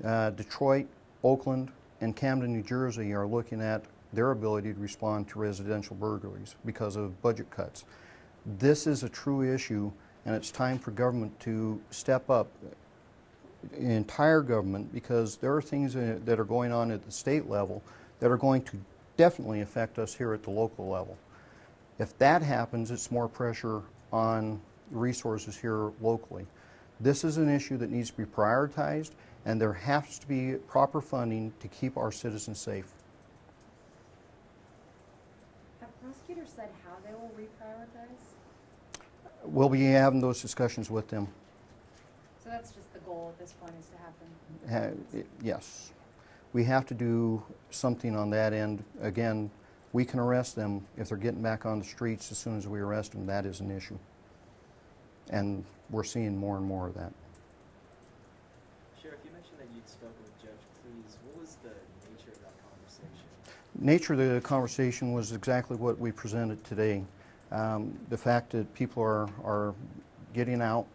Detroit, Oakland, and Camden, New Jersey are looking at their ability to respond to residential burglaries because of budget cuts. This is a true issue, and it's time for government to step up, entire government, because there are things that are going on at the state level that are going to definitely affect us here at the local level. If that happens, it's more pressure on resources here locally. This is an issue that needs to be prioritized, and there has to be proper funding to keep our citizens safe. Have prosecutors said how they will reprioritize? We'll be having those discussions with them. So that's just the goal at this point, is to happen? Yes. We have to do something on that end. Again, we can arrest them if they're getting back on the streets as soon as we arrest them. That is an issue. And we're seeing more and more of that. Sheriff, you mentioned that you'd spoken with Judge Please. What was the nature of that conversation? Nature of the conversation was exactly what we presented today. The fact that people are getting out.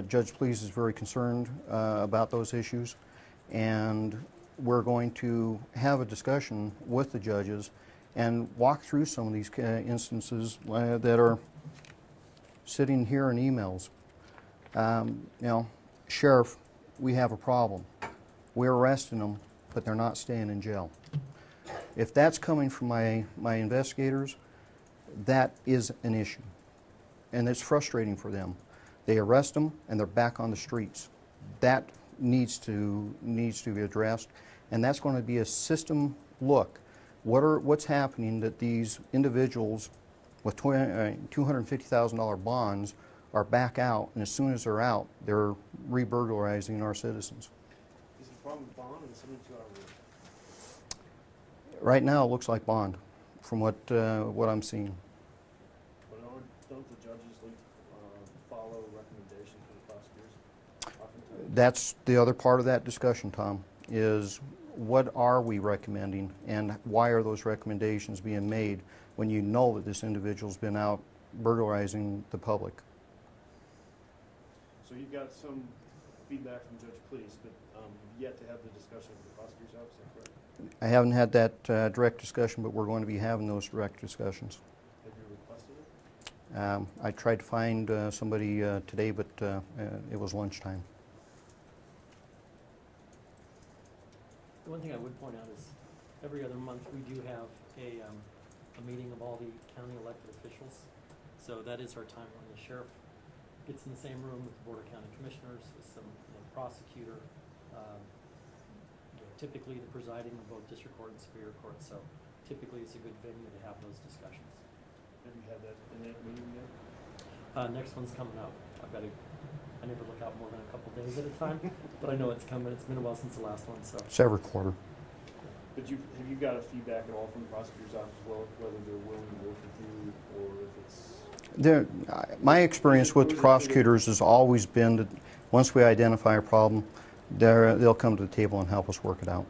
Judge Please is very concerned about those issues, and we're going to have a discussion with the judges and walk through some of these instances that are sitting here in emails. You know, Sheriff, we have a problem. We're arresting them, but they're not staying in jail. If that's coming from my investigators, that is an issue, and it's frustrating for them. They arrest them, and they're back on the streets. That needs to be addressed, and that's going to be a system look. What's happening that these individuals with $250,000 bonds are back out, and as soon as they're out, they're re-burglarizing our citizens. Is the problem with bond or the 72-hour rule? Right now, it looks like bond, from what I'm seeing. But don't the judges follow recommendations from the prosecutors? Oftentimes? That's the other part of that discussion, Tom, is what are we recommending, and why are those recommendations being made when you know that this individual's been out burglarizing the public? So you've got some feedback from Judge Please, but yet to have the discussion with the prosecutor's office, is that correct? I haven't had that direct discussion, but we're going to be having those direct discussions. Have you requested it? I tried to find somebody today, but it was lunchtime. The one thing I would point out is every other month we do have a meeting of all the county elected officials. So that is our time when the sheriff gets in the same room with the Board of County Commissioners, with some prosecutor, typically the presiding of both district court and superior court. So typically it's a good venue to have those discussions. Have you had that in that meeting yet? Next one's coming up. I never look out more than a couple days at a time, but I know it's coming. It's been a while since the last one, so. It's every quarter. But have you got a feedback at all from the prosecutor's office, whether they're willing to work with you, or if it's... My experience with the prosecutors has always been that once we identify a problem, they'll come to the table and help us work it out.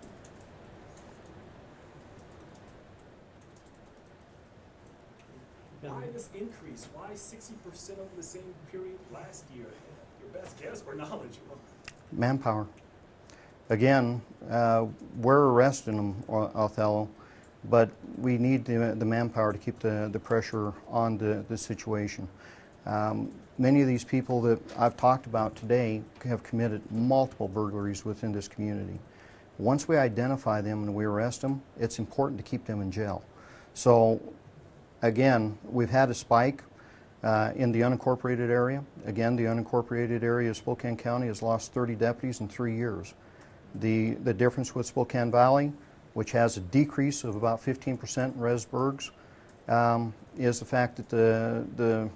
Why this increase? Why 60% over the same period last year? Your best guess or knowledge? Manpower. Again, we're arresting them, Othello, but we need the manpower to keep the pressure on the situation. Many of these people that I've talked about today have committed multiple burglaries within this community. Once we identify them and we arrest them, it's important to keep them in jail. So again, we've had a spike in the unincorporated area. Again, the unincorporated area of Spokane County has lost 30 deputies in 3 years. The difference with Spokane Valley, which has a decrease of about 15% in res burgs, is the fact that the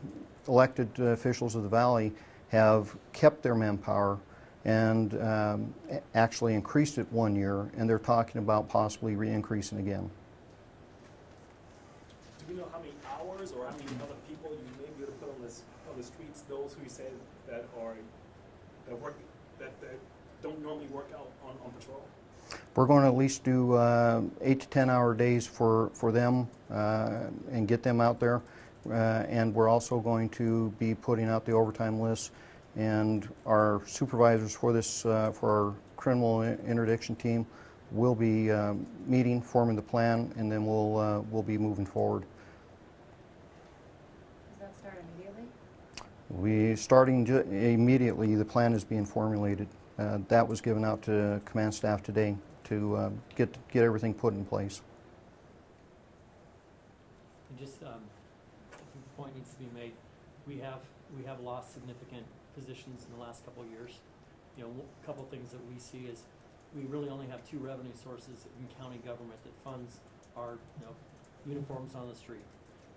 elected officials of the valley have kept their manpower and actually increased it 1 year, and they're talking about possibly re-increasing again. Do we know how many hours or how many other people you may be able to put on the streets? Those who you say that don't normally work out on patrol. We're going to at least do 8 to 10 hour days for them and get them out there. And we're also going to be putting out the overtime lists, and our supervisors for this for our criminal interdiction team will be meeting, forming the plan, and then we'll be moving forward. Does that start immediately? We starting immediately. The plan is being formulated. That was given out to command staff today to get everything put in place. And just, I think the point needs to be made. We have lost significant positions in the last couple of years. You know, a couple of things that we see is we really only have two revenue sources in county government that funds our, uniforms on the street.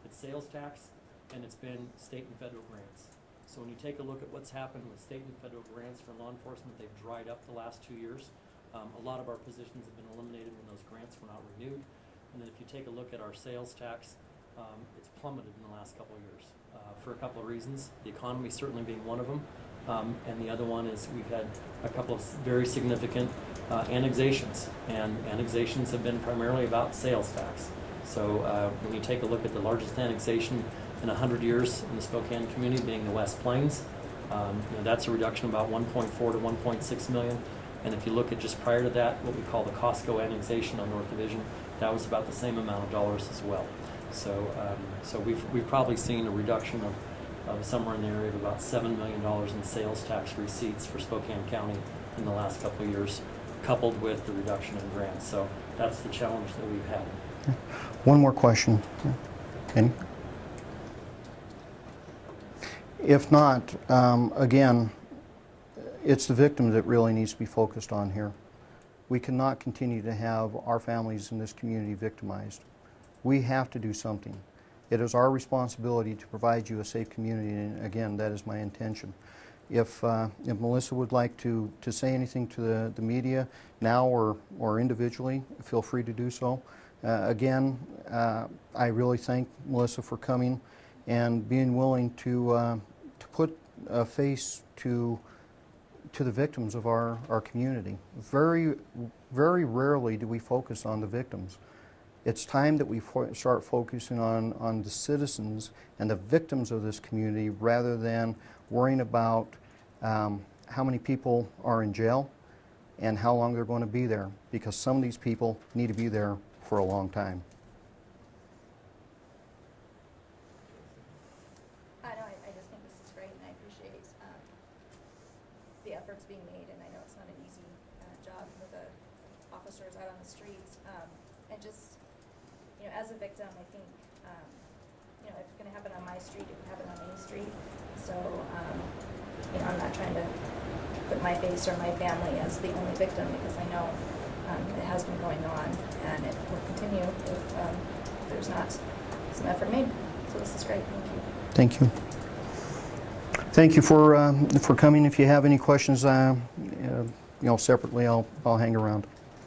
It's sales tax, and it's been state and federal grants. So when you take a look at what's happened with state and federal grants for law enforcement, they've dried up the last 2 years. A lot of our positions have been eliminated when those grants were not renewed. And then if you take a look at our sales tax, it's plummeted in the last couple of years for a couple of reasons. The economy certainly being one of them. And the other one is we've had a couple of very significant annexations. And annexations have been primarily about sales tax. So when you take a look at the largest annexation in 100 years in the Spokane community being the West Plains, that's a reduction of about 1.4 to 1.6 million. And if you look at just prior to that, what we call the Costco annexation on North Division, that was about the same amount of dollars as well. So, we've probably seen a reduction of somewhere in the area of about $7 million in sales tax receipts for Spokane County in the last couple of years, coupled with the reduction in grants. So that's the challenge that we've had. One more question. Any? If not, again, it's the victim that really needs to be focused on here. We cannot continue to have our families in this community victimized. We have to do something. It is our responsibility to provide you a safe community, and again, that is my intention. If Melissa would like to say anything to the media now or individually, feel free to do so. Again, I really thank Melissa for coming and being willing to put a face to the victims of our community. Very, very rarely do we focus on the victims. It's time that we start focusing on the citizens and the victims of this community rather than worrying about how many people are in jail and how long they're going to be there, because some of these people need to be there for a long time. I just think this is great, and I appreciate the efforts being made, and I know it's not an easy job for the officers out on the streets. And just, as a victim, I think, if it's going to happen on my street, it can happen on any street. So, I'm not trying to put my face or my family as the only victim, because I know it has been going on, and it will continue if there's not some effort made. So this is great. Thank you. Thank you. Thank you for coming. If you have any questions, separately, I'll hang around.